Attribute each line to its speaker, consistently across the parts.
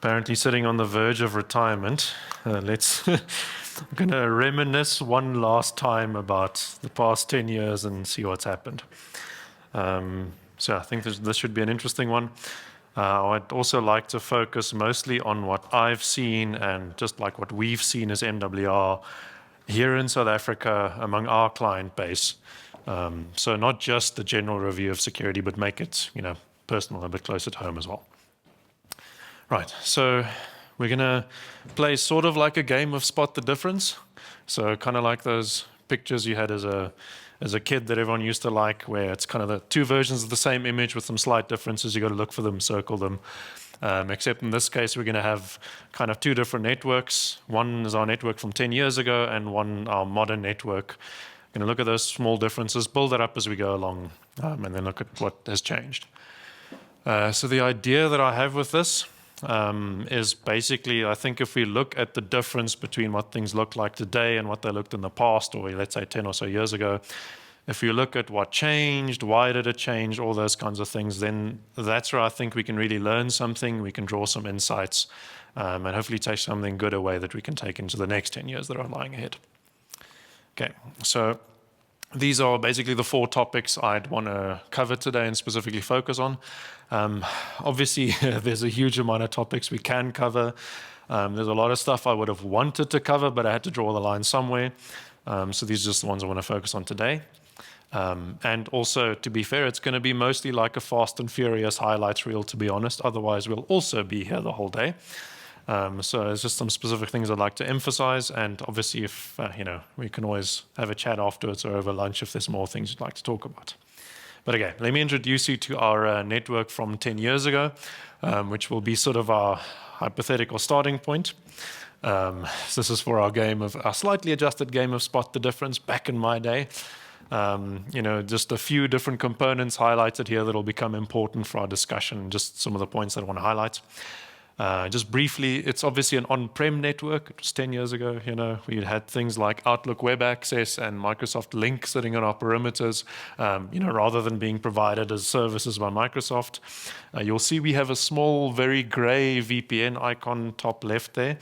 Speaker 1: Apparently sitting on the verge of retirement. I'm going to reminisce one last time about the past 10 years and see what's happened. So I think this should be an interesting one. I'd also like to focus mostly on what I've seen and just like what we've seen as MWR here in South Africa among our client base. So not just the general review of security, but make it, personal, a bit closer to home as well. Right, so we're going to play sort of like a game of spot the difference. So kind of like those pictures you had as a kid that everyone used to like, where it's kind of the two versions of the same image with some slight differences. You got to look for them, circle them. Except in this case, we're going to have kind of two different networks. One is our network from 10 years ago, and one our modern network. We're going to look at those small differences, build it up as we go along, and then look at what has changed. So the idea that I have with this is basically, I think if we look at the difference between what things look like today and what they looked in the past, or let's say 10 or so years ago, if you look at what changed, why did it change, all those kinds of things, then that's where I think we can really learn something, we can draw some insights, and hopefully take something good away that we can take into the next 10 years that are lying ahead. Okay, so these are basically the four topics I'd want to cover today and specifically focus on. Obviously, there's a huge amount of topics we can cover. There's a lot of stuff I would have wanted to cover, but I had to draw the line somewhere. So these are just the ones I want to focus on today. And also, to be fair, it's going to be mostly like a Fast and Furious highlights reel, to be honest. Otherwise, we'll also be here the whole day. So there's just some specific things I'd like to emphasize. And obviously, if, we can always have a chat afterwards or over lunch if there's more things you'd like to talk about. But again, let me introduce you to our network from 10 years ago, which will be sort of our hypothetical starting point. So this is for our slightly adjusted game of Spot the Difference back in my day. Just a few different components highlighted here that will become important for our discussion, just some of the points that I want to highlight. Just briefly, it's obviously an on-prem network. It was 10 years ago, we had things like Outlook Web Access and Microsoft Link sitting on our perimeters, rather than being provided as services by Microsoft. You'll see we have a small, very gray VPN icon top left there.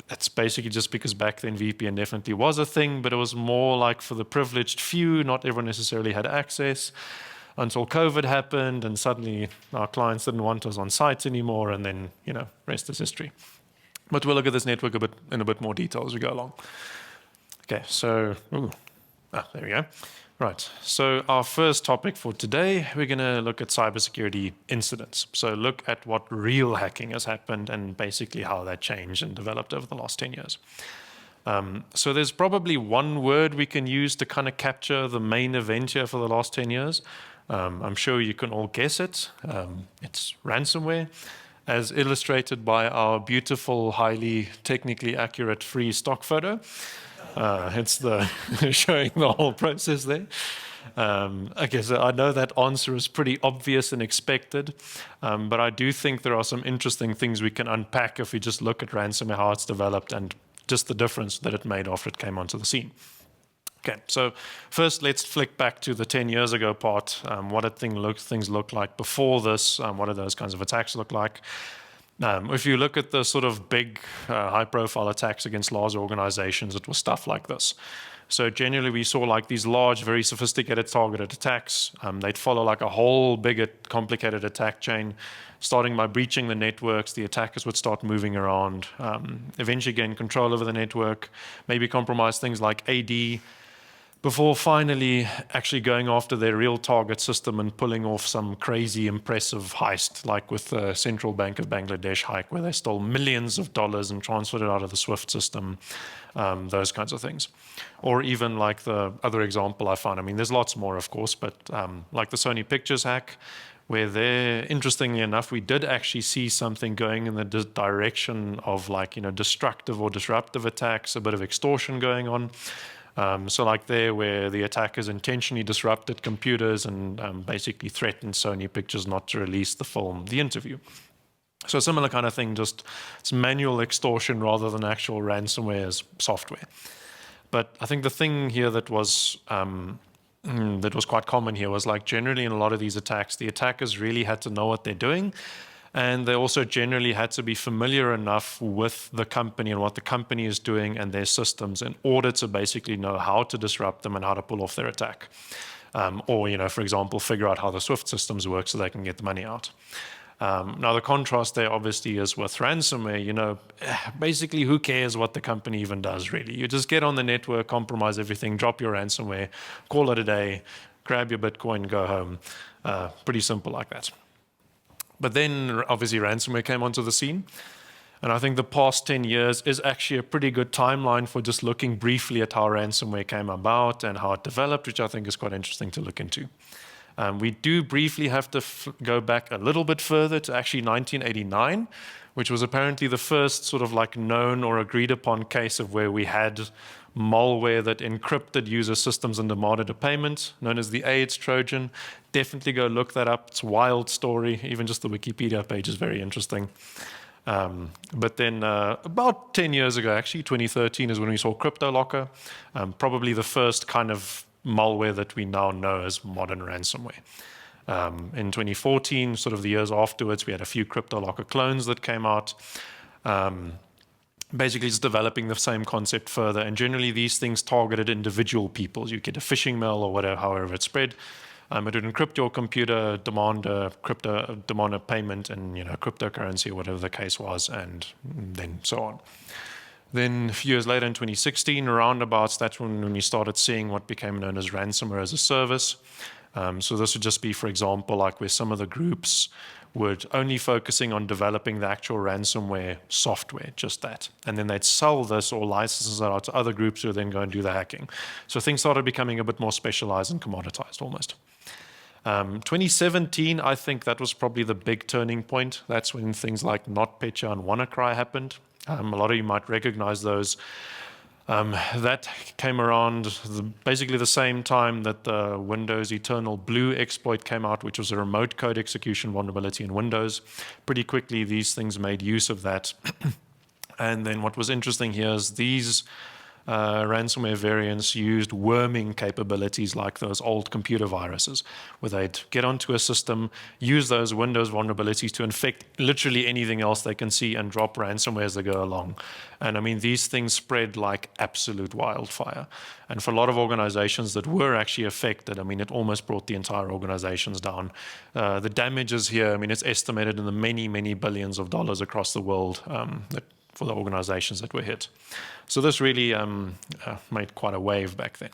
Speaker 1: It's basically just because back then VPN definitely was a thing, but it was more like for the privileged few. Not everyone necessarily had access. Until COVID happened, and suddenly our clients didn't want us on site anymore, and then, rest is history. But we'll look at this network in a bit more detail as we go along. Okay, so, there we go. Right, so our first topic for today, we're going to look at cybersecurity incidents. So look at what real hacking has happened and basically how that changed and developed over the last 10 years. So there's probably one word we can use to kind of capture the main event here for the last 10 years. I'm sure you can all guess it. It's ransomware, as illustrated by our beautiful, highly technically accurate free stock photo. It's showing the whole process there. Okay, so I know that answer is pretty obvious and expected, but I do think there are some interesting things we can unpack if we just look at ransomware, how it's developed, and just the difference that it made after it came onto the scene. Okay, so first let's flick back to the 10 years ago part. What did things look like before this? What did those kinds of attacks look like? If you look at the sort of big high-profile attacks against large organizations, it was stuff like this. So generally we saw like these large, very sophisticated targeted attacks. They'd follow like a whole big, complicated attack chain. Starting by breaching the networks, the attackers would start moving around, eventually gain control over the network, maybe compromise things like AD, before finally actually going after their real target system and pulling off some crazy, impressive heist, like with the Central Bank of Bangladesh hike, where they stole millions of dollars and transferred it out of the SWIFT system, those kinds of things. Or even like the other example I found, there's lots more, of course, but like the Sony Pictures hack, where there, interestingly enough, we did actually see something going in the direction of destructive or disruptive attacks, a bit of extortion going on. So like there where the attackers intentionally disrupted computers and basically threatened Sony Pictures not to release the film, The Interview. So a similar kind of thing, just it's manual extortion rather than actual ransomware as software. But I think the thing here that was quite common here was like generally in a lot of these attacks, the attackers really had to know what they're doing. And they also generally had to be familiar enough with the company and what the company is doing and their systems in order to basically know how to disrupt them and how to pull off their attack. Or, for example, figure out how the Swift systems work so they can get the money out. Now, the contrast there obviously is with ransomware. Basically, who cares what the company even does, really? You just get on the network, compromise everything, drop your ransomware, call it a day, grab your Bitcoin, go home. Pretty simple like that. But then, obviously, ransomware came onto the scene. And I think the past 10 years is actually a pretty good timeline for just looking briefly at how ransomware came about and how it developed, which I think is quite interesting to look into. We do briefly have to go back a little bit further to actually 1989, which was apparently the first sort of like known or agreed upon case of where we had malware that encrypted user systems and demanded a payment, known as the AIDS Trojan. Definitely go look that up. It's a wild story. Even just the Wikipedia page is very interesting. But then about 10 years ago, actually, 2013 is when we saw CryptoLocker, probably the first kind of malware that we now know as modern ransomware. In 2014, sort of the years afterwards, we had a few CryptoLocker clones that came out. Basically, just developing the same concept further. And generally, these things targeted individual people. You get a phishing mail or whatever, however it's spread. It would encrypt your computer, demand a payment, and cryptocurrency or whatever the case was, and then so on. Then a few years later, in 2016, roundabouts, that's when we started seeing what became known as ransomware as a service. So this would just be, for example, like where some of the groups would only focusing on developing the actual ransomware software, just that. And then they'd sell this or licenses it out to other groups who would then go and do the hacking. So things started becoming a bit more specialized and commoditized almost. 2017, I think that was probably the big turning point. That's when things like NotPetya and WannaCry happened. A lot of you might recognize those. That came around basically the same time that the Windows Eternal Blue exploit came out, which was a remote code execution vulnerability in Windows. Pretty quickly, these things made use of that. And then what was interesting here is these ransomware variants used worming capabilities like those old computer viruses, where they'd get onto a system, use those Windows vulnerabilities to infect literally anything else they can see and drop ransomware as they go along. And I mean, these things spread like absolute wildfire. And for a lot of organizations that were actually affected, I mean, it almost brought the entire organizations down. The damages here, I mean, it's estimated in the many, many billions of dollars across the world for the organizations that were hit. So this really made quite a wave back then.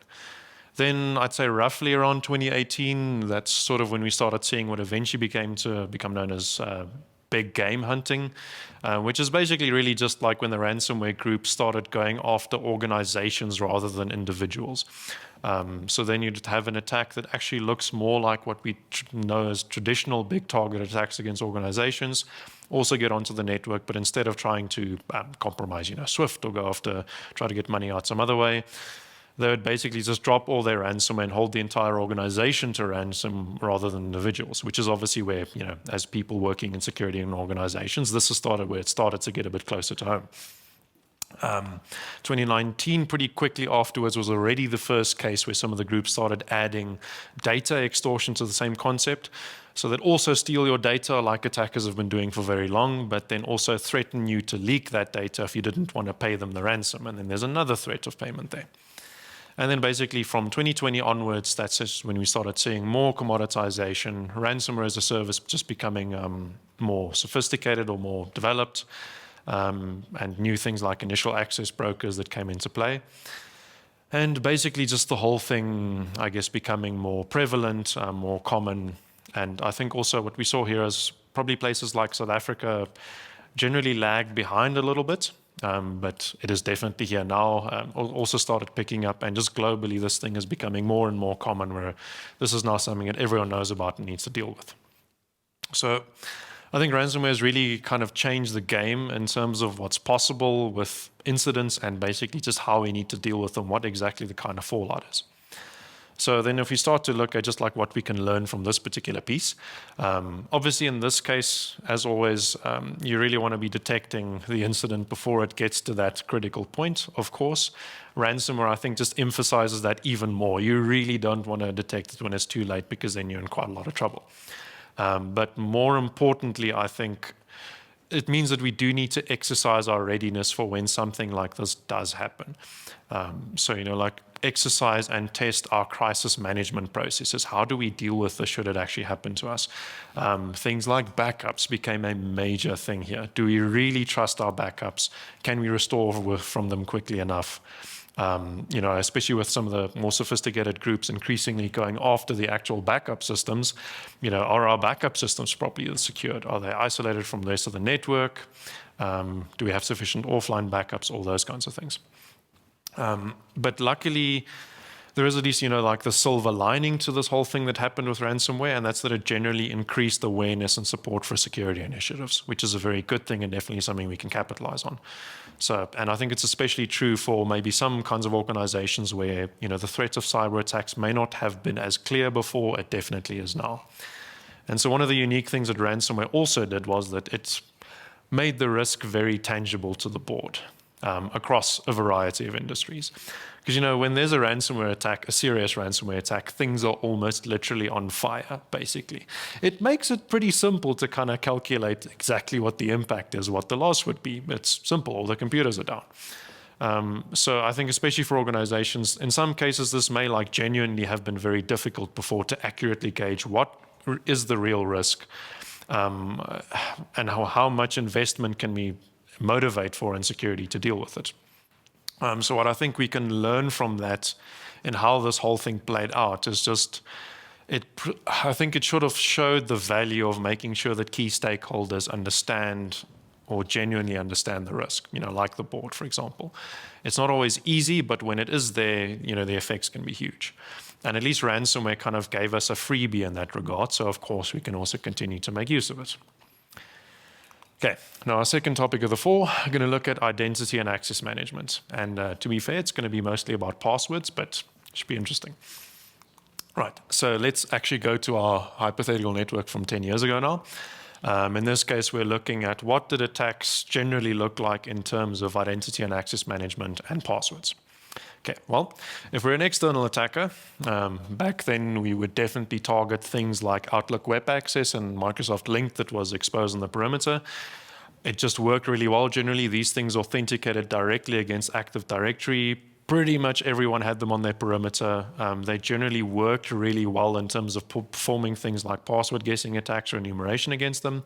Speaker 1: Then I'd say roughly around 2018, that's sort of when we started seeing what eventually become known as big game hunting, which is basically really just like when the ransomware group started going after organizations rather than individuals. So then you'd have an attack that actually looks more like what we know as traditional big target attacks against organizations, also get onto the network, but instead of trying to compromise, Swift or try to get money out some other way, they would basically just drop all their ransomware and hold the entire organization to ransom rather than individuals, which is obviously where, as people working in security in organizations, this is where it started to get a bit closer to home. 2019, pretty quickly afterwards, was already the first case where some of the groups started adding data extortion to the same concept. So that also steal your data like attackers have been doing for very long, but then also threaten you to leak that data if you didn't want to pay them the ransom. And then there's another threat of payment there. And then basically from 2020 onwards, that's just when we started seeing more commoditization, ransomware as a service just becoming more sophisticated or more developed, and new things like initial access brokers that came into play. And basically just the whole thing, I guess, becoming more prevalent, more common. And I think also what we saw here is probably places like South Africa generally lagged behind a little bit, but it is definitely here now. Also started picking up, and just globally this thing is becoming more and more common, where this is now something that everyone knows about and needs to deal with. So I think ransomware has really kind of changed the game in terms of what's possible with incidents and basically just how we need to deal with them, what exactly the kind of fallout is. So then if we start to look at just like what we can learn from this particular piece, obviously in this case, as always, you really want to be detecting the incident before it gets to that critical point, of course. Ransomware, I think, just emphasizes that even more. You really don't want to detect it when it's too late, because then you're in quite a lot of trouble. But more importantly, I think it means that we do need to exercise our readiness for when something like this does happen. So, like exercise and test our crisis management processes. How do we deal with this should it actually happen to us? Things like backups became a major thing here. Do we really trust our backups? Can we restore from them quickly enough? Especially with some of the more sophisticated groups increasingly going after the actual backup systems, are our backup systems properly secured? Are they isolated from the rest of the network? Do we have sufficient offline backups? All those kinds of things. But luckily, there is at least, like the silver lining to this whole thing that happened with ransomware, and that's that it generally increased awareness and support for security initiatives, which is a very good thing and definitely something we can capitalize on. So, and I think it's especially true for maybe some kinds of organizations where, the threats of cyber attacks may not have been as clear before. It definitely is now. And so one of the unique things that ransomware also did was that it made the risk very tangible to the board. Across a variety of industries. Because, when there's a ransomware attack, a serious ransomware attack, things are almost literally on fire, basically. It makes it pretty simple to kind of calculate exactly what the impact is, what the loss would be. It's simple, all the computers are down. So I think especially for organizations, in some cases, this may genuinely have been very difficult before to accurately gauge what is the real risk and how much investment can we motivate foreign security to deal with it. So what I think we can learn from that and how this whole thing played out is just, I think it should have showed the value of making sure that key stakeholders understand or genuinely understand the risk, like the board, for example. It's not always easy, but when it is there, the effects can be huge. And at least ransomware kind of gave us a freebie in that regard. So of course, we can also continue to make use of it. Okay, now our second topic of the 4, we're going to look at identity and access management. And to be fair, it's going to be mostly about passwords, but it should be interesting. Right, so let's actually go to our hypothetical network from 10 years ago now. In this case, we're looking at what did attacks generally look like in terms of identity and access management and passwords. Okay, well, if we're an external attacker, back then we would definitely target things like Outlook Web Access and Microsoft Link that was exposed on the perimeter. It just worked really well. Generally, these things authenticated directly against Active Directory. Pretty much everyone had them on their perimeter. They generally worked really well in terms of performing things like password guessing attacks or enumeration against them.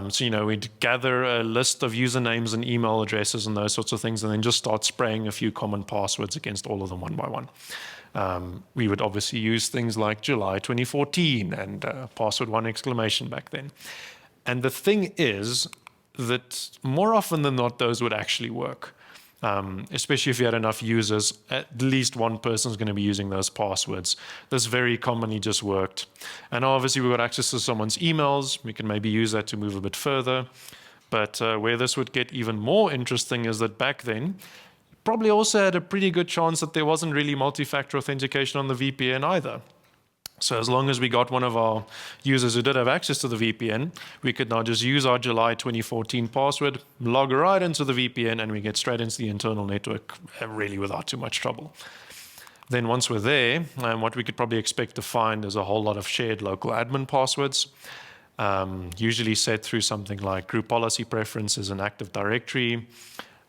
Speaker 1: So, we'd gather a list of usernames and email addresses and those sorts of things, and then just start spraying a few common passwords against all of them one by one. We would obviously use things like July 2014 and password 1 exclamation back then. And the thing is that more often than not, those would actually work. Especially if you had enough users, at least one person is going to be using those passwords. This very commonly just worked. And obviously we got access to someone's emails. We can maybe use that to move a bit further. But where this would get even more interesting is that back then, probably also had a pretty good chance that there wasn't really multi-factor authentication on the VPN either. So as long as we got one of our users who did have access to the VPN, we could now just use our July 2014 password, log right into the VPN, and we get straight into the internal network really without too much trouble. Then once we're there, what we could probably expect to find is a whole lot of shared local admin passwords, usually set through something like group policy preferences and Active Directory,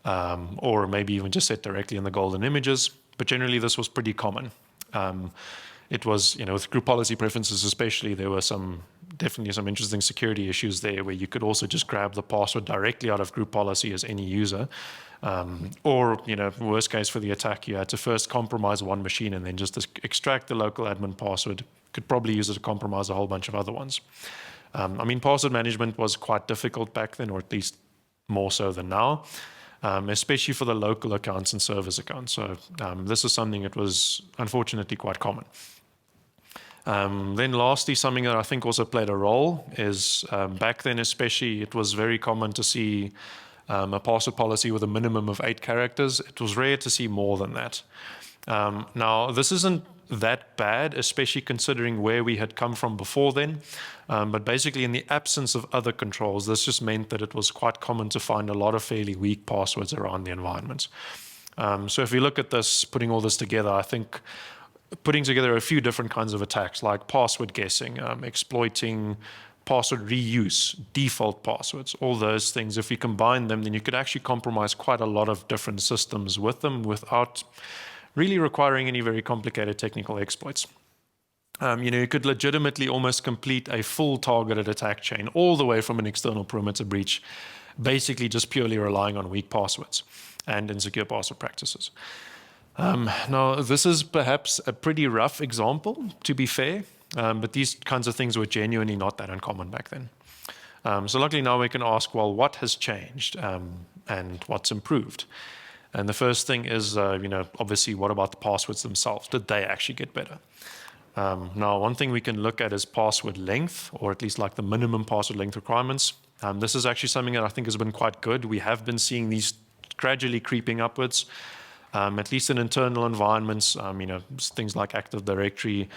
Speaker 1: or maybe even just set directly in the golden images. But generally, this was pretty common. It was, with group policy preferences especially, there were definitely some interesting security issues there where you could also just grab the password directly out of group policy as any user. Or, worst case for the attack, you had to first compromise one machine and then just extract the local admin password. Could probably use it to compromise a whole bunch of other ones. Password management was quite difficult back then, or at least more so than now. Especially for the local accounts and service accounts. So this is something that was unfortunately quite common. Then lastly, something that I think also played a role is back then especially, it was very common to see a password policy with a minimum of 8 characters. It was rare to see more than that. Now, this isn't that bad, especially considering where we had come from before then. But basically, in the absence of other controls, this just meant that it was quite common to find a lot of fairly weak passwords around the environment. So if we look at this, putting all this together, I think putting together a few different kinds of attacks, like password guessing, exploiting password reuse, default passwords, all those things. If you combine them, then you could actually compromise quite a lot of different systems with them without really requiring any very complicated technical exploits. You could legitimately almost complete a full targeted attack chain all the way from an external perimeter breach, basically just purely relying on weak passwords and insecure password practices. Now, this is perhaps a pretty rough example, to be fair, but these kinds of things were genuinely not that uncommon back then. So luckily now we can ask, well, what has changed and what's improved? And the first thing is, obviously, what about the passwords themselves? Did they actually get better? Now, one thing we can look at is password length, or at least like the minimum password length requirements. This is actually something that I think has been quite good. We have been seeing these gradually creeping upwards, at least in internal environments, things like Active Directory.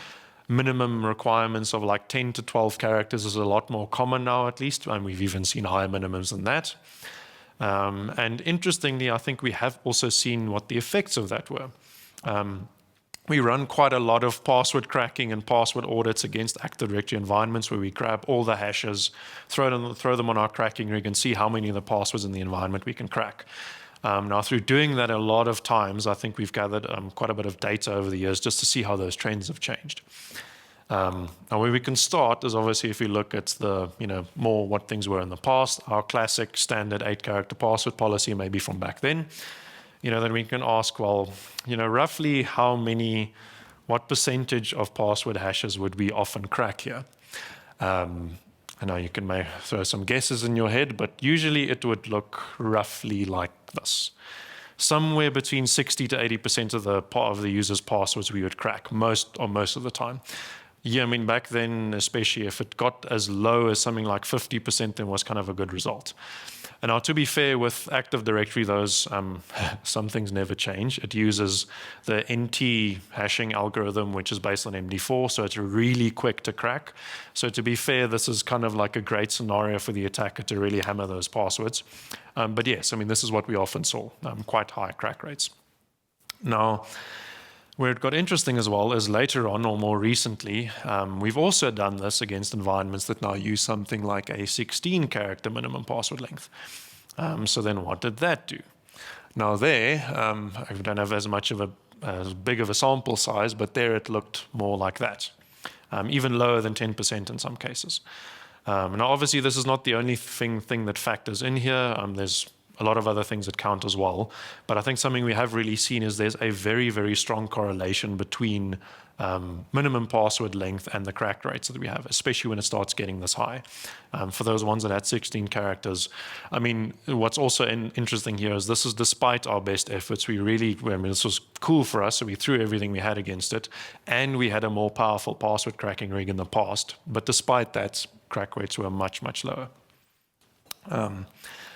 Speaker 1: Minimum requirements of like 10 to 12 characters is a lot more common now, at least, and we've even seen higher minimums than that. And interestingly, I think we have also seen what the effects of that were. We run quite a lot of password cracking and password audits against Active Directory environments where we grab all the hashes, throw them on our cracking rig and see how many of the passwords in the environment we can crack. Now, through doing that a lot of times, I think we've gathered quite a bit of data over the years just to see how those trends have changed. Now, where we can start is obviously if we look at the, more what things were in the past, our classic standard 8-character password policy, maybe from back then. Then we can ask, well, roughly what percentage of password hashes would we often crack here? I know you can throw some guesses in your head, but usually it would look roughly like this. Somewhere between 60 to 80% of the user's passwords we would crack, most of the time. Yeah, back then, especially if it got as low as something like 50%, then was kind of a good result. And now, to be fair, with Active Directory, those some things never change. It uses the NT hashing algorithm, which is based on MD4, so it's really quick to crack. So to be fair, this is kind of like a great scenario for the attacker to really hammer those passwords. But yes, this is what we often saw, quite high crack rates. Now, where it got interesting as well is later on, or more recently, we've also done this against environments that now use something like a 16-character minimum password length. So then what did that do? Now there, I don't have as big of a sample size, but there it looked more like that, even lower than 10% in some cases. Now obviously this is not the only thing that factors in here. There's a lot of other things that count as well. But I think something we have really seen is there's a very, very strong correlation between minimum password length and the crack rates that we have, especially when it starts getting this high. For those ones that had 16 characters, what's also interesting here is this is despite our best efforts. This was cool for us, so we threw everything we had against it, and we had a more powerful password cracking rig in the past. But despite that, crack rates were much, much lower.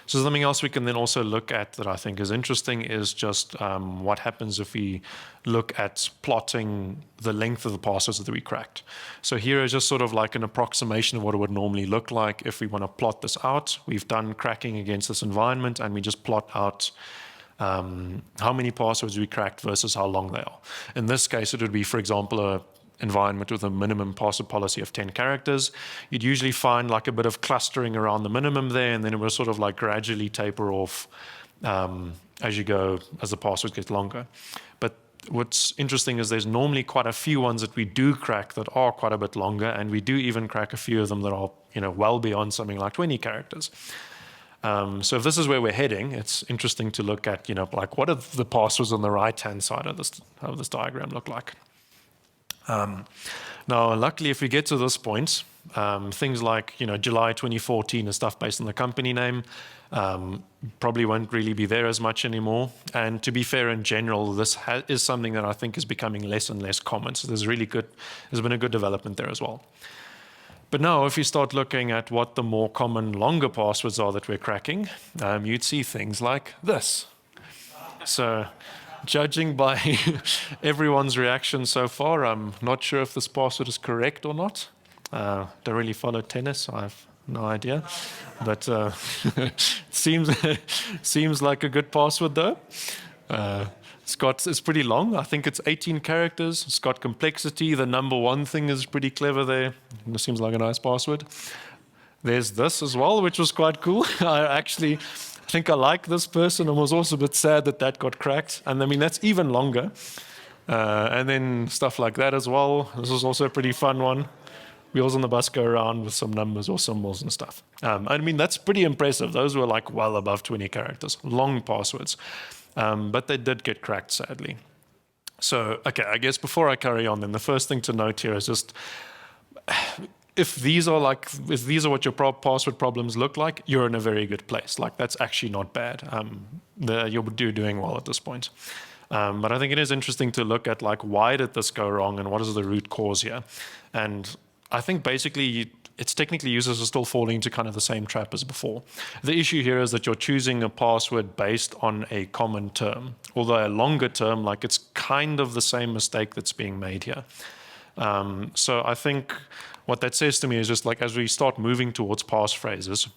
Speaker 1: So something else we can then also look at that I think is interesting is just what happens if we look at plotting the length of the passwords that we cracked. So here is just sort of like an approximation of what it would normally look like if we want to plot this out. We've done cracking against this environment, and we just plot out how many passwords we cracked versus how long they are. In this case, it would be, for example, a environment with a minimum password policy of 10 characters. You'd usually find like a bit of clustering around the minimum there, and then it will sort of like gradually taper off as the passwords get longer. But what's interesting is there's normally quite a few ones that we do crack that are quite a bit longer, and we do even crack a few of them that are well beyond something like 20 characters. So if this is where we're heading, it's interesting to look at like what do the passwords on the right-hand side of this diagram look like. Now, luckily, if we get to this point, things like July 2014 and stuff based on the company name probably won't really be there as much anymore. And to be fair, in general, this is something that I think is becoming less and less common. So there's been a good development there as well. But now, if you start looking at what the more common longer passwords are that we're cracking, you'd see things like this. So, judging by everyone's reaction so far, I'm not sure if this password is correct or not. Don't really follow tennis, so I have no idea. But seems like a good password, though. It's pretty long. I think it's 18 characters. It's got complexity. The number one thing is pretty clever there. It seems like a nice password. There's this as well, which was quite cool. I think I like this person and was also a bit sad that that got cracked. And I mean, that's even longer. And then stuff like that as well. This is also a pretty fun one. Wheels on the bus go around with some numbers or symbols and stuff. I mean, that's pretty impressive. Those were like well above 20 characters, long passwords. But they did get cracked, sadly. So, okay, I guess before I carry on, then the first thing to note here is just if these are what your password problems look like, you're in a very good place. Like that's actually not bad. You're doing well at this point. But I think it is interesting to look at like why did this go wrong and what is the root cause here. And I think basically its technically users are still falling into kind of the same trap as before. The issue here is that you're choosing a password based on a common term, although a longer term, like it's kind of the same mistake that's being made here. So I think what that says to me is just like as we start moving towards passphrases,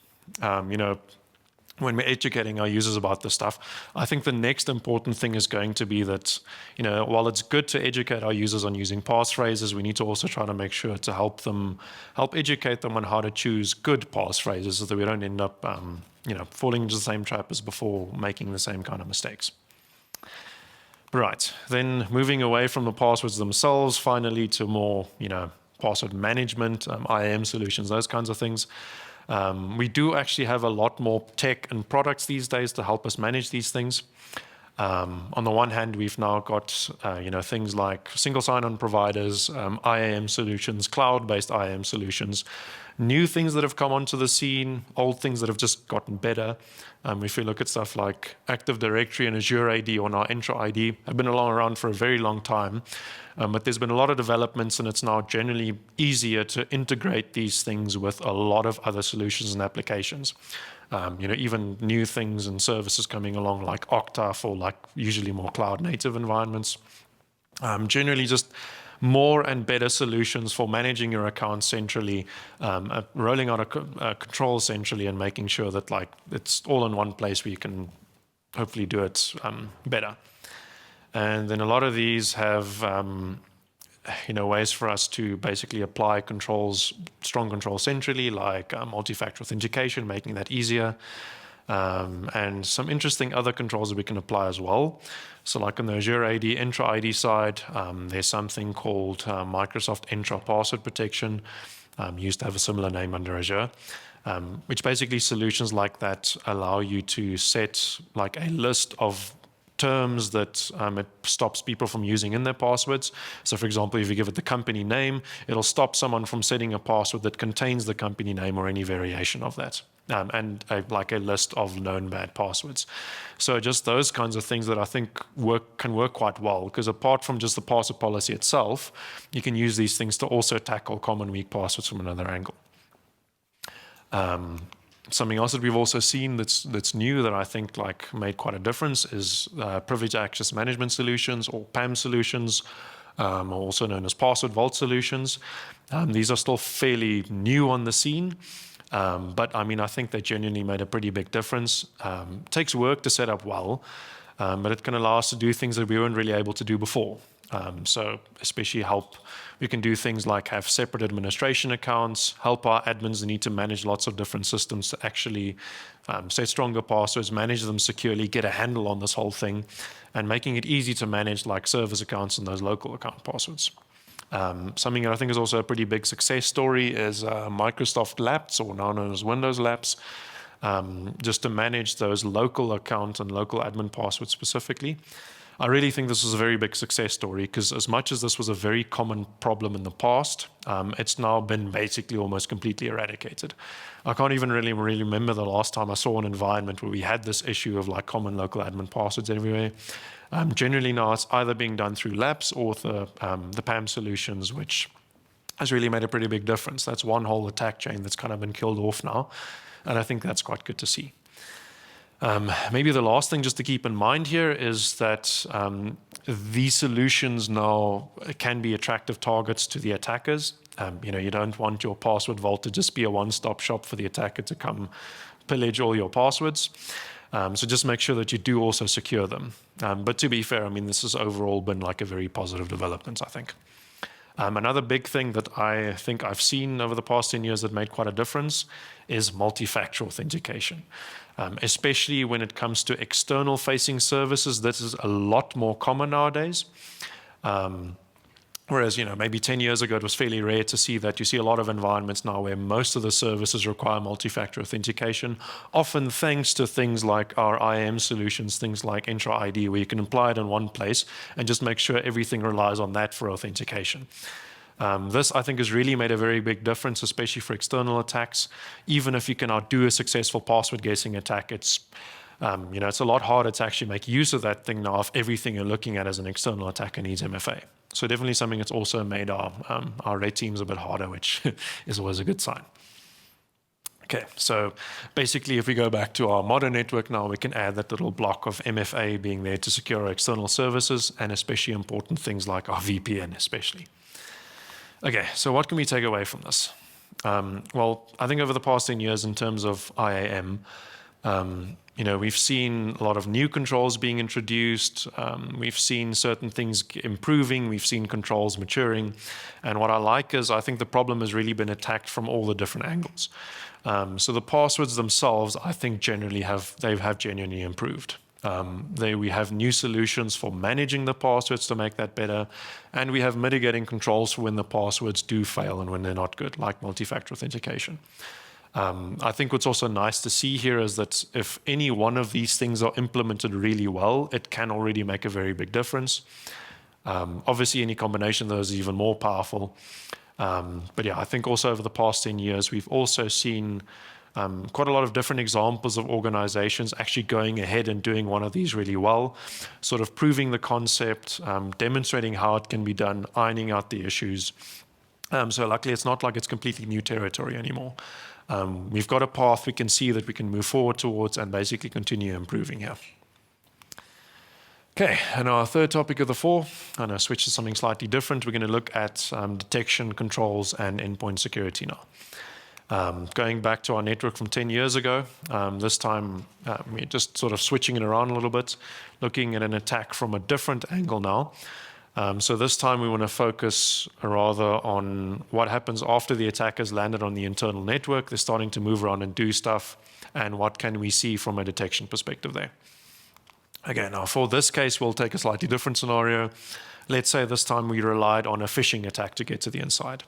Speaker 1: when we're educating our users about this stuff, I think the next important thing is going to be that, while it's good to educate our users on using passphrases, we need to also try to make sure to help educate them on how to choose good passphrases so that we don't end up, falling into the same trap as before, making the same kind of mistakes. Right, then moving away from the passwords themselves, finally to more, password management, IAM solutions, those kinds of things. We do actually have a lot more tech and products these days to help us manage these things. On the one hand, we've now got things like single sign-on providers, IAM solutions, cloud-based IAM solutions, new things that have come onto the scene, old things that have just gotten better. If you look at stuff like Active Directory and Azure AD or now Entra ID, have been around for a very long time. But there's been a lot of developments, and it's now generally easier to integrate these things with a lot of other solutions and applications. Even new things and services coming along like Okta for like usually more cloud native environments. Generally just more and better solutions for managing your accounts centrally, rolling out a control centrally and making sure that like it's all in one place where you can hopefully do it better. And then a lot of these have ways for us to basically apply strong controls centrally, like multi-factor authentication, making that easier. And some interesting other controls that we can apply as well. So like on the Azure AD, Entra ID side, there's something called Microsoft Entra Password Protection, used to have a similar name under Azure, which basically solutions like that allow you to set like a list of terms that it stops people from using in their passwords. So for example, if you give it the company name, it'll stop someone from setting a password that contains the company name or any variation of that. And like a list of known bad passwords. So just those kinds of things that I think can work quite well, because apart from just the password policy itself, you can use these things to also tackle common weak passwords from another angle. Something else that we've also seen that's new that I think like made quite a difference is privileged access management solutions, or PAM solutions, also known as password vault solutions. These are still fairly new on the scene. But I mean, I think they genuinely made a pretty big difference. It takes work to set up well, but it can allow us to do things that we weren't really able to do before. So especially we can do things like have separate administration accounts, help our admins that need to manage lots of different systems to actually set stronger passwords, manage them securely, get a handle on this whole thing, and making it easy to manage like service accounts and those local account passwords. Something that I think is also a pretty big success story is Microsoft Labs, or now known as Windows Labs, just to manage those local account and local admin passwords specifically. I really think this was a very big success story because as much as this was a very common problem in the past, it's now been basically almost completely eradicated. I can't even really remember the last time I saw an environment where we had this issue of like common local admin passwords everywhere. Generally now it's either being done through Labs or the PAM solutions, which has really made a pretty big difference. That's one whole attack chain that's kind of been killed off now, and I think that's quite good to see. Maybe the last thing just to keep in mind here is that these solutions now can be attractive targets to the attackers. You don't want your password vault to just be a one-stop shop for the attacker to come pillage all your passwords. So just make sure that you do also secure them. But to be fair, I mean, this has overall been like a very positive development, I think. Another big thing that I think I've seen over the past 10 years that made quite a difference is multi-factor authentication. Especially when it comes to external facing services, this is a lot more common nowadays. Whereas, maybe 10 years ago, it was fairly rare to see that. You see a lot of environments now where most of the services require multi-factor authentication, often thanks to things like our IAM solutions, things like Entra ID, where you can apply it in one place and just make sure everything relies on that for authentication. This, I think, has really made a very big difference, especially for external attacks. Even if you can outdo a successful password guessing attack, it's a lot harder to actually make use of that thing now if everything you're looking at as an external attacker needs MFA. So definitely something that's also made our red teams a bit harder, which is always a good sign. Okay, so basically if we go back to our modern network now, we can add that little block of MFA being there to secure our external services, and especially important things like our VPN especially. Okay, so what can we take away from this? Well, I think over the past 10 years in terms of IAM, we've seen a lot of new controls being introduced. We've seen certain things improving. We've seen controls maturing. And what I like is I think the problem has really been attacked from all the different angles. So the passwords themselves, I think generally have genuinely improved. We have new solutions for managing the passwords to make that better. And we have mitigating controls for when the passwords do fail and when they're not good, like multi-factor authentication. I think what's also nice to see here is that if any one of these things are implemented really well, it can already make a very big difference. Obviously, any combination of those is even more powerful. But yeah, I think also over the past 10 years, we've also seen quite a lot of different examples of organizations actually going ahead and doing one of these really well, sort of proving the concept, demonstrating how it can be done, ironing out the issues. So luckily, it's not like it's completely new territory anymore. We've got a path we can see that we can move forward towards and basically continue improving here. Okay, and our third topic of the four, I'm going to switch to something slightly different. We're going to look at detection, controls, and endpoint security now. Going back to our network from 10 years ago, this time we're just sort of switching it around a little bit, looking at an attack from a different angle now. So this time we want to focus rather on what happens after the attack has landed on the internal network. They're starting to move around and do stuff, and what can we see from a detection perspective there. Okay, now for this case, we'll take a slightly different scenario. Let's say this time we relied on a phishing attack to get to the inside.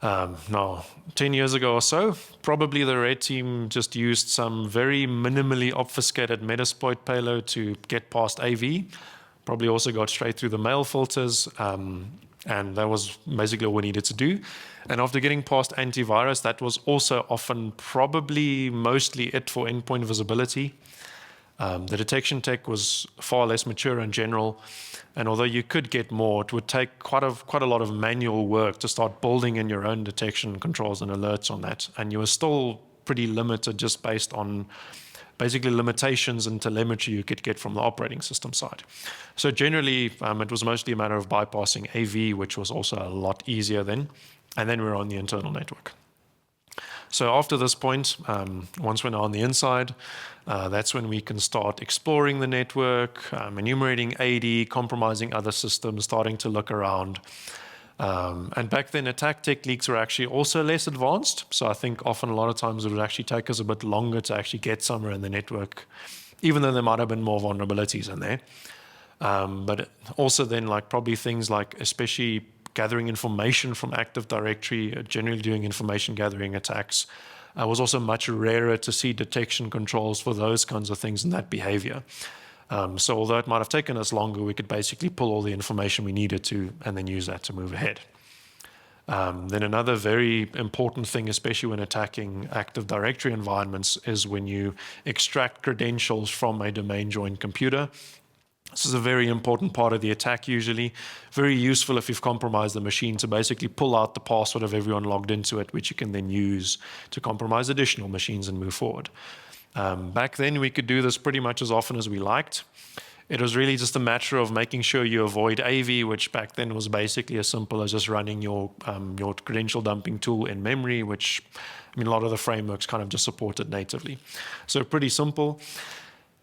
Speaker 1: Now, 10 years ago or so, probably the red team just used some very minimally obfuscated Metasploit payload to get past AV. Probably also got straight through the mail filters, and that was basically all we needed to do. And after getting past antivirus, that was also often probably mostly it for endpoint visibility. The detection tech was far less mature in general, and although you could get more, it would take quite a lot of manual work to start building in your own detection controls and alerts on that, and you were still pretty limited just based on basically limitations and telemetry you could get from the operating system side. So generally, it was mostly a matter of bypassing AV, which was also a lot easier then, and then we're on the internal network. So after this point, once we're now on the inside, that's when we can start exploring the network, enumerating AD, compromising other systems, starting to look around. And back then, attack techniques were actually also less advanced. So I think often a lot of times it would actually take us a bit longer to actually get somewhere in the network, even though there might have been more vulnerabilities in there. But also then probably things like especially gathering information from Active Directory, generally doing information gathering attacks, was also much rarer to see detection controls for those kinds of things and that behavior. So although it might have taken us longer, we could basically pull all the information we needed to and then use that to move ahead. Then another very important thing, especially when attacking Active Directory environments, is when you extract credentials from a domain-joined computer. This is a very important part of the attack usually. Very useful if you've compromised the machine to basically pull out the password of everyone logged into it, which you can then use to compromise additional machines and move forward. Back then, we could do this pretty much as often as we liked. It was really just a matter of making sure you avoid AV, which back then was basically as simple as just running your credential dumping tool in memory, which a lot of the frameworks kind of just supported natively. So pretty simple.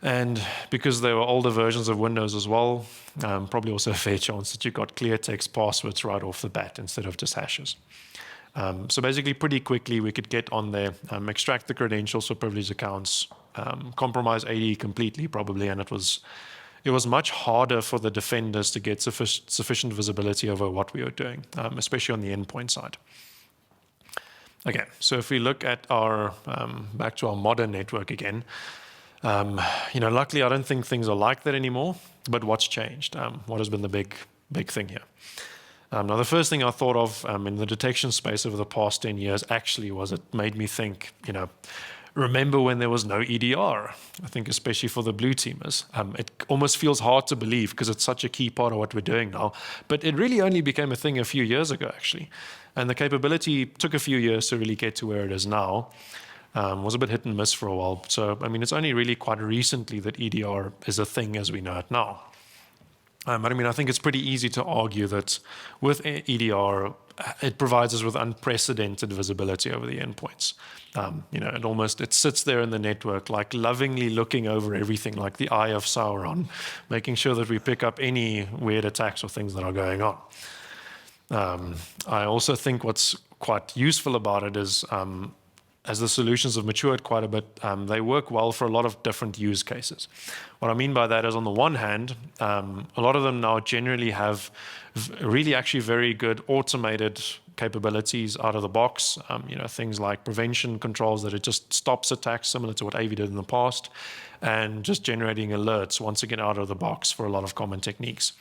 Speaker 1: And because they were older versions of Windows as well, probably also a fair chance that you got clear text passwords right off the bat instead of just hashes. So basically, pretty quickly, we could get on there, extract the credentials for privileged accounts, compromise AD completely, probably, and it was much harder for the defenders to get sufficient visibility over what we were doing, especially on the endpoint side. Okay, so if we look at our back to our modern network again, luckily I don't think things are like that anymore. But what's changed? What has been the big thing here? Now, the first thing I thought of in the detection space over the past 10 years actually was it made me think, remember when there was no EDR? I think especially for the blue teamers. It almost feels hard to believe because it's such a key part of what we're doing now. But it really only became a thing a few years ago, actually. And the capability took a few years to really get to where it is now. Was a bit hit and miss for a while. So, it's only really quite recently that EDR is a thing as we know it now. But I think it's pretty easy to argue that with EDR, it provides us with unprecedented visibility over the endpoints. It sits there in the network, like lovingly looking over everything, like the eye of Sauron, making sure that we pick up any weird attacks or things that are going on. I also think what's quite useful about it is, as the solutions have matured quite a bit, they work well for a lot of different use cases. What I mean by that is, on the one hand, a lot of them now generally have really actually very good automated capabilities out of the box. Things like prevention controls that it just stops attacks, similar to what AV did in the past, and just generating alerts once again out of the box for a lot of common techniques.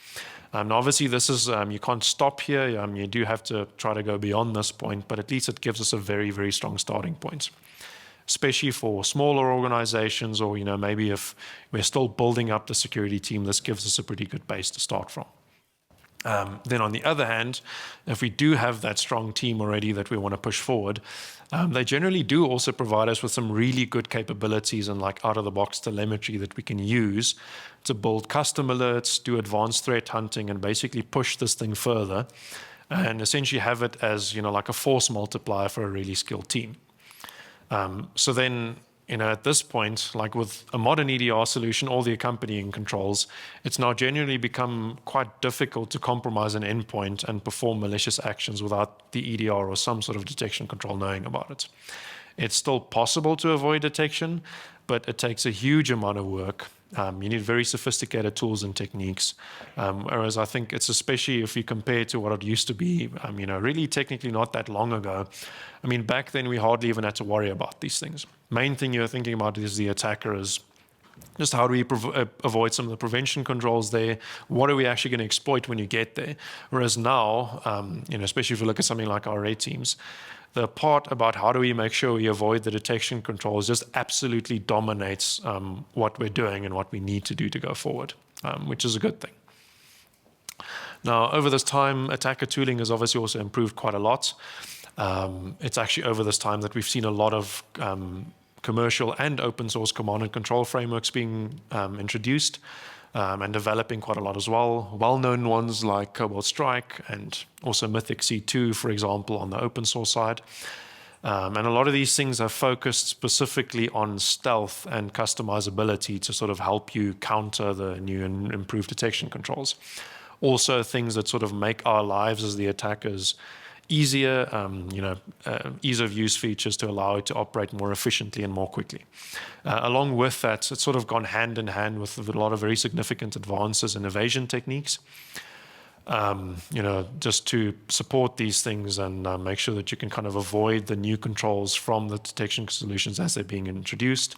Speaker 1: Now, obviously, this is you can't stop here. You do have to try to go beyond this point, but at least it gives us a very, very strong starting point, especially for smaller organizations, or maybe if we're still building up the security team, this gives us a pretty good base to start from. Then on the other hand, if we do have that strong team already that we want to push forward, they generally do also provide us with some really good capabilities and like out-of-the-box telemetry that we can use to build custom alerts, do advanced threat hunting, and basically push this thing further and essentially have it as, like a force multiplier for a really skilled team. So then, at this point, like with a modern EDR solution, all the accompanying controls, it's now genuinely become quite difficult to compromise an endpoint and perform malicious actions without the EDR or some sort of detection control knowing about it. It's still possible to avoid detection, but it takes a huge amount of work. You need very sophisticated tools and techniques, whereas I think it's, especially if you compare to what it used to be, really technically not that long ago. Back then we hardly even had to worry about these things. Main thing you're thinking about is the attacker, is just how do we avoid some of the prevention controls there? What are we actually going to exploit when you get there? Whereas now, especially if you look at something like our red teams, the part about how do we make sure we avoid the detection controls just absolutely dominates what we're doing and what we need to do to go forward, which is a good thing. Now, over this time, attacker tooling has obviously also improved quite a lot. It's actually over this time that we've seen a lot of commercial and open source command and control frameworks being introduced and developing quite a lot as well. Well-known ones like Cobalt Strike and also Mythic C2, for example, on the open source side. And a lot of these things are focused specifically on stealth and customizability to sort of help you counter the new and improved detection controls. Also, things that sort of make our lives as the attackers easier, ease of use features to allow it to operate more efficiently and more quickly. Along with that, it's sort of gone hand in hand with a lot of very significant advances in evasion techniques, just to support these things and make sure that you can kind of avoid the new controls from the detection solutions as they're being introduced.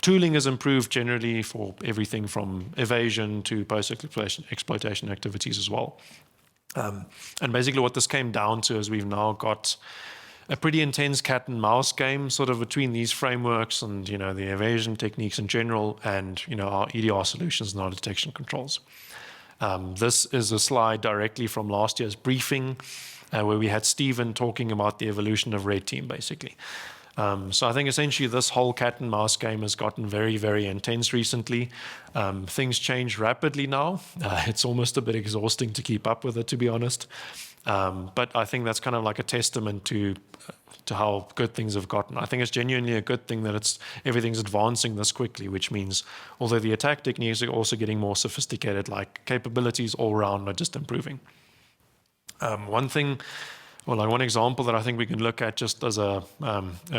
Speaker 1: Tooling has improved generally for everything from evasion to post-exploitation activities as well. And basically what this came down to is we've now got a pretty intense cat and mouse game sort of between these frameworks and, the evasion techniques in general and, our EDR solutions and our detection controls. This is a slide directly from last year's briefing where we had Stephen talking about the evolution of Red Team, basically. So I think essentially this whole cat and mouse game has gotten very, very intense recently. Things change rapidly now. It's almost a bit exhausting to keep up with it, to be honest. But I think that's kind of like a testament to to how good things have gotten. I think it's genuinely a good thing that everything's advancing this quickly, which means although the attack techniques are also getting more sophisticated, like capabilities all around are just improving. One example that I think we can look at just as a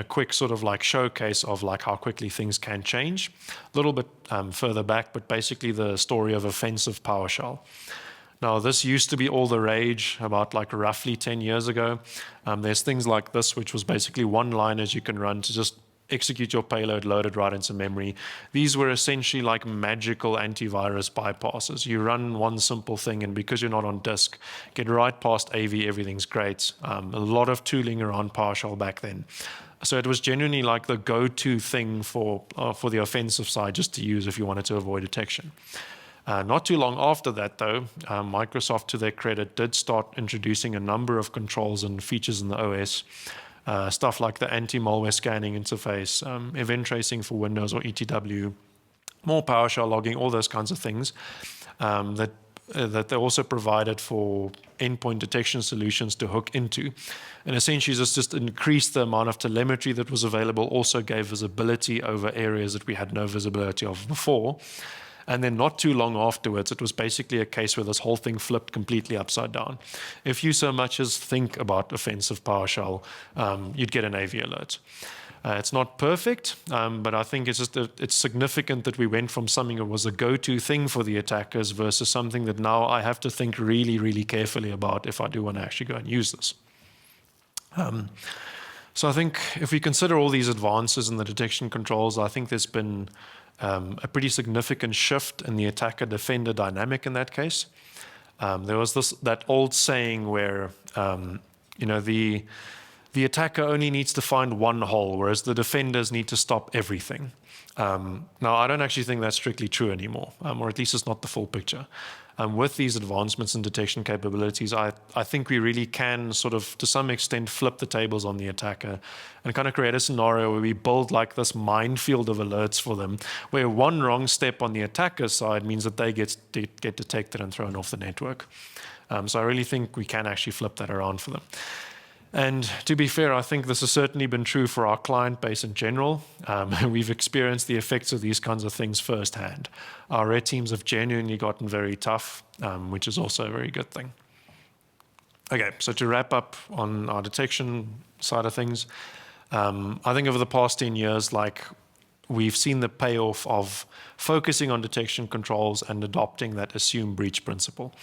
Speaker 1: quick sort of like showcase of like how quickly things can change, a little bit further back, but basically the story of offensive PowerShell. Now, this used to be all the rage about like roughly 10 years ago. There's things like this, which was basically one-liners you can run to just execute your payload, load it right into memory. These were essentially like magical antivirus bypasses. You run one simple thing, and because you're not on disk, get right past AV, everything's great. A lot of tooling around PowerShell back then. So it was genuinely like the go-to thing for the offensive side just to use if you wanted to avoid detection. Not too long after that, though, Microsoft, to their credit, did start introducing a number of controls and features in the OS. Stuff like the anti-malware scanning interface, event tracing for Windows or ETW, more PowerShell logging, all those kinds of things that they also provided for endpoint detection solutions to hook into. And essentially, this just increased the amount of telemetry that was available, also gave visibility over areas that we had no visibility of before. And then not too long afterwards, it was basically a case where this whole thing flipped completely upside down. If you so much as think about offensive PowerShell, you'd get an AV alert. It's not perfect, but I think it's significant that we went from something that was a go-to thing for the attackers versus something that now I have to think really, really carefully about if I do want to actually go and use this. So I think if we consider all these advances in the detection controls, I think there's been a pretty significant shift in the attacker-defender dynamic in that case. There was that old saying where the attacker only needs to find one hole, whereas the defenders need to stop everything. Now, I don't actually think that's strictly true anymore, or at least it's not the full picture. With these advancements in detection capabilities, I think we really can sort of, to some extent, flip the tables on the attacker and kind of create a scenario where we build like this minefield of alerts for them, where one wrong step on the attacker's side means that they get detected and thrown off the network. So I really think we can actually flip that around for them. And to be fair, I think this has certainly been true for our client base in general. We've experienced the effects of these kinds of things firsthand. Our red teams have genuinely gotten very tough, which is also a very good thing. Okay, so to wrap up on our detection side of things, I think over the past 10 years, we've seen the payoff of focusing on detection controls and adopting that assume breach principle.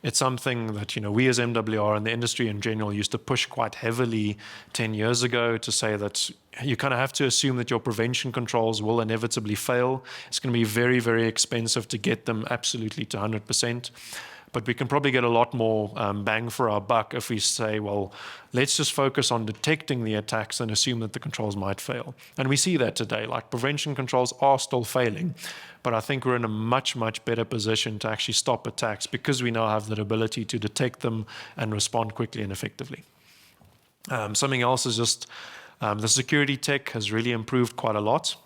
Speaker 1: It's something that we as MWR and the industry in general used to push quite heavily 10 years ago to say that you kind of have to assume that your prevention controls will inevitably fail. It's going to be very, very expensive to get them absolutely to 100%. But we can probably get a lot more bang for our buck if we say, well, let's just focus on detecting the attacks and assume that the controls might fail. And we see that today. Like, prevention controls are still failing. But I think we're in a much, much better position to actually stop attacks because we now have that ability to detect them and respond quickly and effectively. Something else is just the security tech has really improved quite a lot.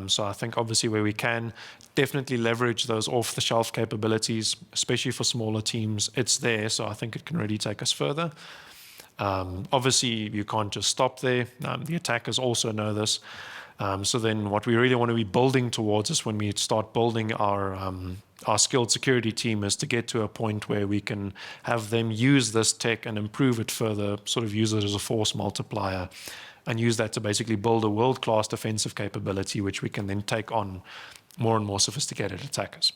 Speaker 1: So I think obviously where we can definitely leverage those off-the-shelf capabilities, especially for smaller teams, it's there. So I think it can really take us further. Obviously, you can't just stop there. The attackers also know this. So then what we really want to be building towards is when we start building our skilled security team is to get to a point where we can have them use this tech and improve it further, sort of use it as a force multiplier and use that to basically build a world-class defensive capability, which we can then take on more and more sophisticated attackers.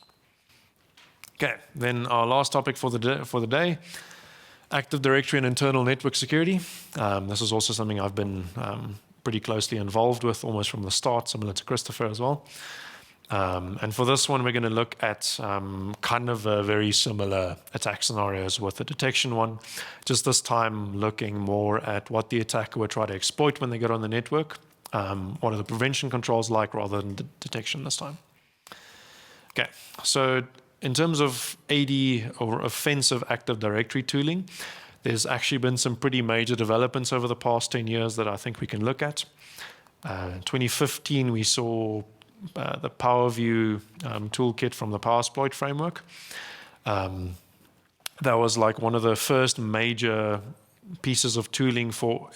Speaker 1: Okay, then our last topic for the day, Active Directory and internal network security. This is also something I've been pretty closely involved with almost from the start, similar to Christopher as well. And for this one, we're going to look at kind of a very similar attack scenarios with the detection one, just this time looking more at what the attacker would try to exploit when they get on the network. What are the prevention controls like rather than detection this time? Okay, so in terms of AD or offensive Active Directory tooling, there's actually been some pretty major developments over the past 10 years that I think we can look at. In 2015, we saw the PowerView toolkit from the PowerSploit framework. That was like one of the first major pieces of tooling for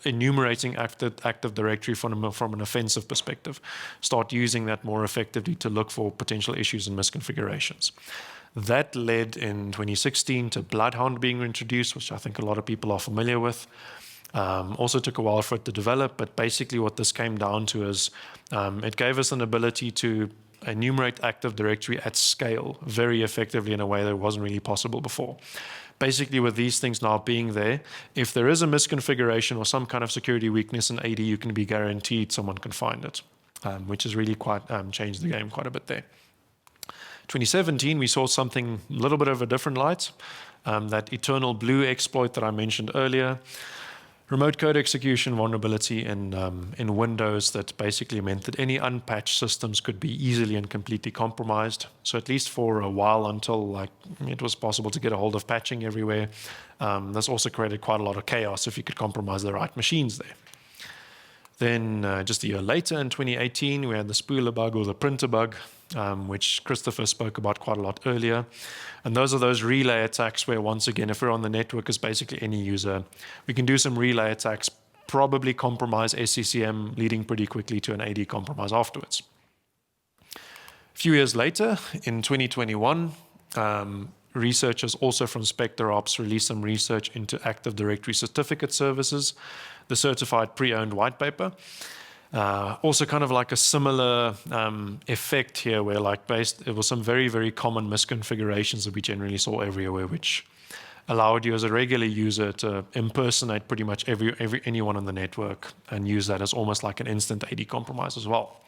Speaker 1: enumerating Active Directory from an offensive perspective. Start using that more effectively to look for potential issues and misconfigurations. That led in 2016 to Bloodhound being introduced, which I think a lot of people are familiar with. Also took a while for it to develop, but basically what this came down to is it gave us an ability to enumerate Active Directory at scale very effectively in a way that wasn't really possible before. Basically, with these things now being there, if there is a misconfiguration or some kind of security weakness in AD, you can be guaranteed someone can find it, which has really quite changed the game quite a bit there. 2017, we saw something a little bit of a different light, that Eternal Blue exploit that I mentioned earlier. Remote code execution vulnerability in Windows that basically meant that any unpatched systems could be easily and completely compromised. So at least for a while until it was possible to get a hold of patching everywhere. This also created quite a lot of chaos if you could compromise the right machines there. Then just a year later in 2018, we had the spooler bug or the printer bug, which Christopher spoke about quite a lot earlier. And those are those relay attacks where, once again, if we're on the network as basically any user, we can do some relay attacks, probably compromise SCCM, leading pretty quickly to an AD compromise afterwards. A few years later, in 2021, researchers also from Spectre Ops released some research into Active Directory certificate services, the certified pre-owned white paper. Also kind of like a similar effect here where it was some very, very common misconfigurations that we generally saw everywhere, which allowed you as a regular user to impersonate pretty much anyone on the network and use that as almost like an instant AD compromise as well.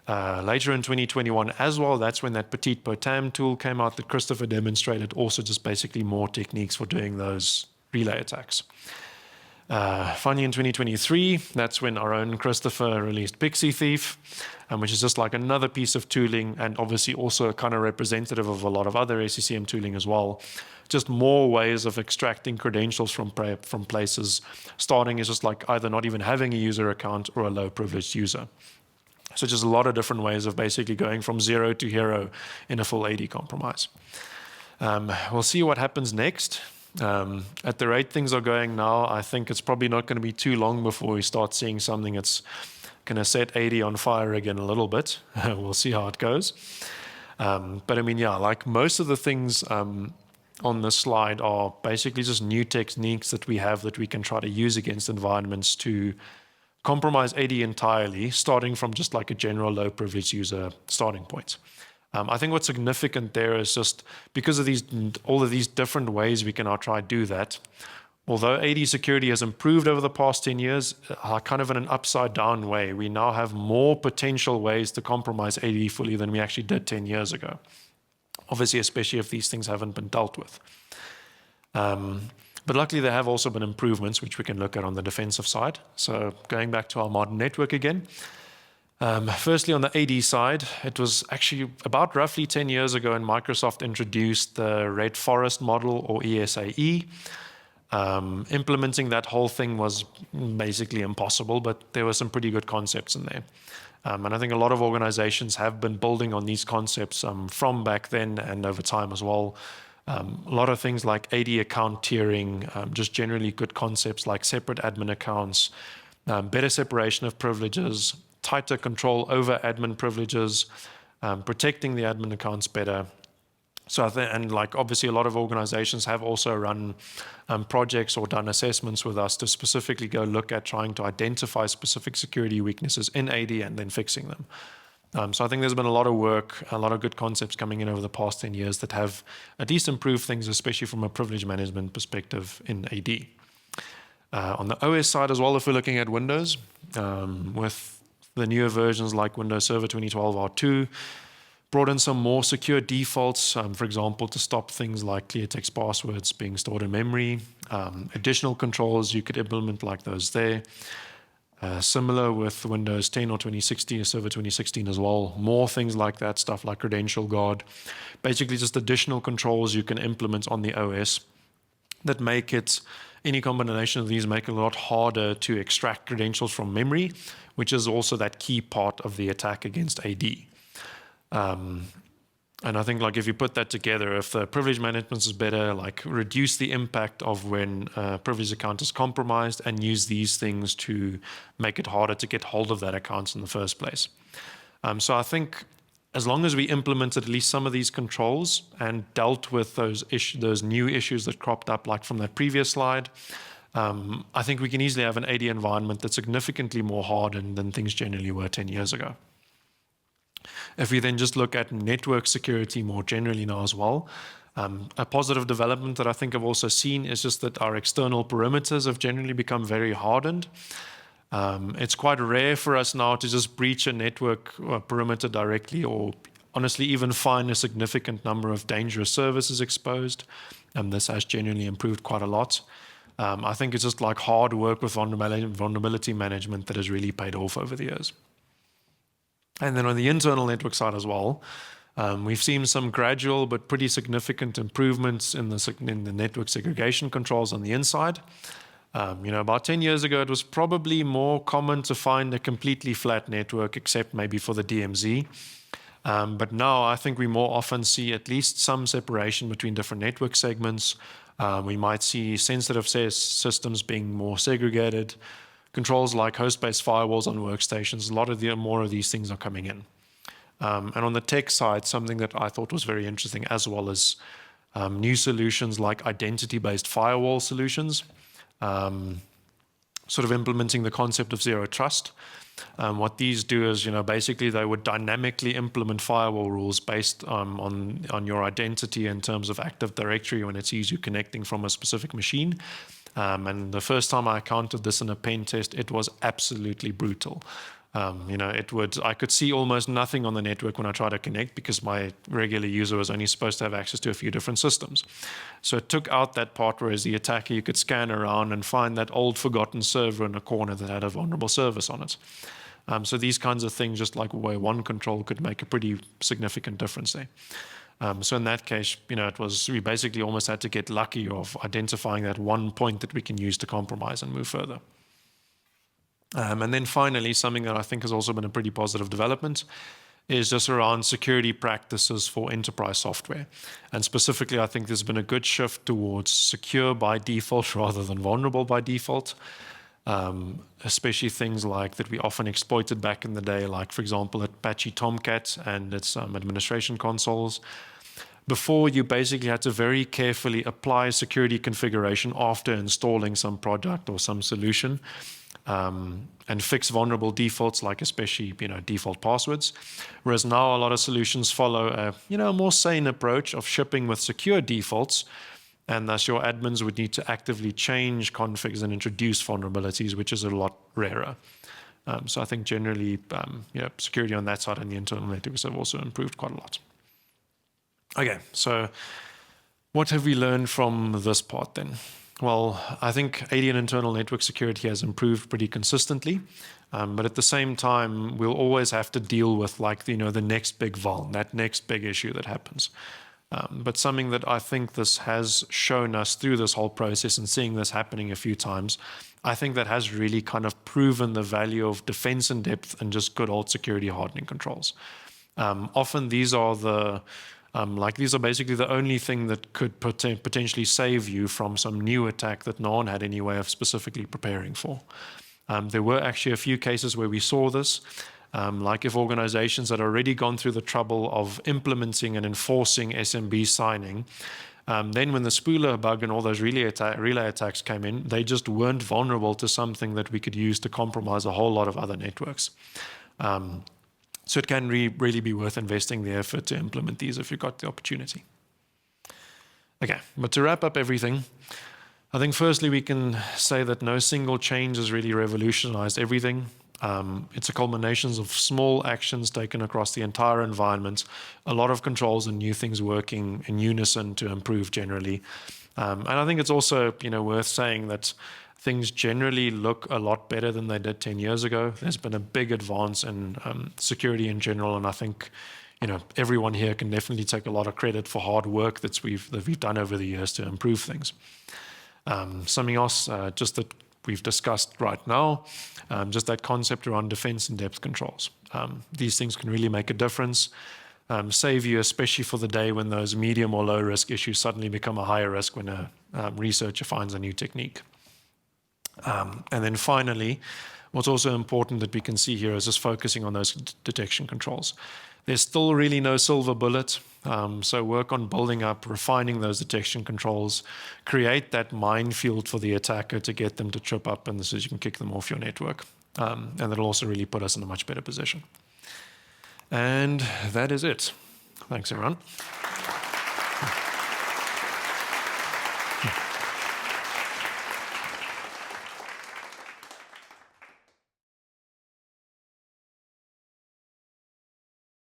Speaker 1: Later in 2021 as well, that's when that Petit Potam tool came out that Christopher demonstrated, also just basically more techniques for doing those relay attacks. Finally, in 2023, that's when our own Christopher released Pixie Thief, which is just like another piece of tooling and obviously also kind of representative of a lot of other SCCM tooling as well. Just more ways of extracting credentials from places, starting as just like either not even having a user account or a low privileged user. So just a lot of different ways of basically going from zero to hero in a full AD compromise. We'll see what happens next. At the rate things are going now, I think it's probably not going to be too long before we start seeing something that's going to set AD on fire again a little bit. We'll see how it goes. But I mean, yeah, like most of the things on this slide are basically just new techniques that we have that we can try to use against environments to compromise AD entirely, starting from just like a general low privilege user starting point. I think what's significant there is just because of all of these different ways we can now try to do that. Although AD security has improved over the past 10 years, kind of in an upside down way, we now have more potential ways to compromise AD fully than we actually did 10 years ago. Obviously, especially if these things haven't been dealt with. But luckily, there have also been improvements, which we can look at on the defensive side. So going back to our modern network again. Firstly, on the AD side, it was actually about roughly 10 years ago when Microsoft introduced the Red Forest model, or ESAE. Implementing that whole thing was basically impossible, but there were some pretty good concepts in there. And I think a lot of organizations have been building on these concepts from back then and over time as well. A lot of things like AD account tiering, just generally good concepts like separate admin accounts, better separation of privileges, tighter control over admin privileges, protecting the admin accounts better. So obviously a lot of organizations have also run projects or done assessments with us to specifically go look at trying to identify specific security weaknesses in AD and then fixing them. So I think there's been a lot of work, a lot of good concepts coming in over the past 10 years that have at least improved things, especially from a privilege management perspective in AD. On the OS side as well, if we're looking at Windows, with the newer versions like Windows Server 2012 R2, brought in some more secure defaults, for example, to stop things like clear text passwords being stored in memory. Additional controls you could implement like those there. Similar with Windows 10 or 2016, or Server 2016 as well. More things like that, stuff like credential guard. Basically just additional controls you can implement on the OS that make it, any combination of these make it a lot harder to extract credentials from memory, which is also that key part of the attack against AD. And I think like if you put that together, if the privilege management is better, like reduce the impact of when a privileged account is compromised and use these things to make it harder to get hold of that account in the first place. So I think as long as we implemented at least some of these controls and dealt with those new issues that cropped up, like from that previous slide, I think we can easily have an AD environment that's significantly more hardened than things generally were 10 years ago. If we then just look at network security more generally now as well, a positive development that I think I've also seen is just that our external perimeters have generally become very hardened. It's quite rare for us now to just breach a network perimeter directly, or honestly even find a significant number of dangerous services exposed. This has generally improved quite a lot. I think it's just like hard work with vulnerability management that has really paid off over the years. And then on the internal network side as well, we've seen some gradual but pretty significant improvements in the network segregation controls on the inside. About 10 years ago, it was probably more common to find a completely flat network, except maybe for the DMZ. But now I think we more often see at least some separation between different network segments. We might see sensitive systems being more segregated. Controls like host-based firewalls on workstations, a lot of more of these things are coming in. And on the tech side, something that I thought was very interesting, as well as new solutions like identity-based firewall solutions, sort of implementing the concept of zero trust. What these do is, basically they would dynamically implement firewall rules based on your identity in terms of Active Directory when it sees you connecting from a specific machine. And the first time I encountered this in a pen test, it was absolutely brutal. I could see almost nothing on the network when I tried to connect because my regular user was only supposed to have access to a few different systems. So it took out that part where as the attacker, you could scan around and find that old forgotten server in a corner that had a vulnerable service on it. So these kinds of things, just like where one control could make a pretty significant difference there. So in that case, we basically almost had to get lucky of identifying that one point that we can use to compromise and move further. And then finally, something that I think has also been a pretty positive development is just around security practices for enterprise software. And specifically, I think there's been a good shift towards secure by default rather than vulnerable by default. Especially things like that we often exploited back in the day, like, for example, Apache Tomcat and its administration consoles. Before, you basically had to very carefully apply security configuration after installing some product or some solution, and fix vulnerable defaults, like especially default passwords. Whereas now a lot of solutions follow a more sane approach of shipping with secure defaults, and thus your admins would need to actively change configs and introduce vulnerabilities, which is a lot rarer. So I think generally, security on that side and the internal networks have also improved quite a lot. Okay, so what have we learned from this part then? Well, I think AD and internal network security has improved pretty consistently, but at the same time, we'll always have to deal with the next big vuln, that next big issue that happens. But something that I think this has shown us through this whole process and seeing this happening a few times, I think that has really kind of proven the value of defense in depth and just good old security hardening controls. Often these are basically the only thing that could potentially save you from some new attack that no one had any way of specifically preparing for. There were actually a few cases where we saw this, like if organizations had already gone through the trouble of implementing and enforcing SMB signing, then when the spooler bug and all those relay attacks came in, they just weren't vulnerable to something that we could use to compromise a whole lot of other networks. So it can really be worth investing the effort to implement these if you've got the opportunity. Okay, but to wrap up everything, I think firstly we can say that no single change has really revolutionized everything. It's a culmination of small actions taken across the entire environment, a lot of controls and new things working in unison to improve generally. And I think it's also worth saying that things generally look a lot better than they did 10 years ago. There's been a big advance in security in general, and I think everyone here can definitely take a lot of credit for hard work that we've done over the years to improve things. Something else just that we've discussed right now, just that concept around defense in depth controls. These things can really make a difference. save you, especially for the day when those medium or low risk issues suddenly become a higher risk when a researcher finds a new technique. And then finally, what's also important that we can see here is just focusing on those detection controls. There's still really no silver bullet, so work on building up, refining those detection controls, create that minefield for the attacker to get them to trip up, and so you can kick them off your network. And that'll also really put us in a much better position. And that is it. Thanks, everyone.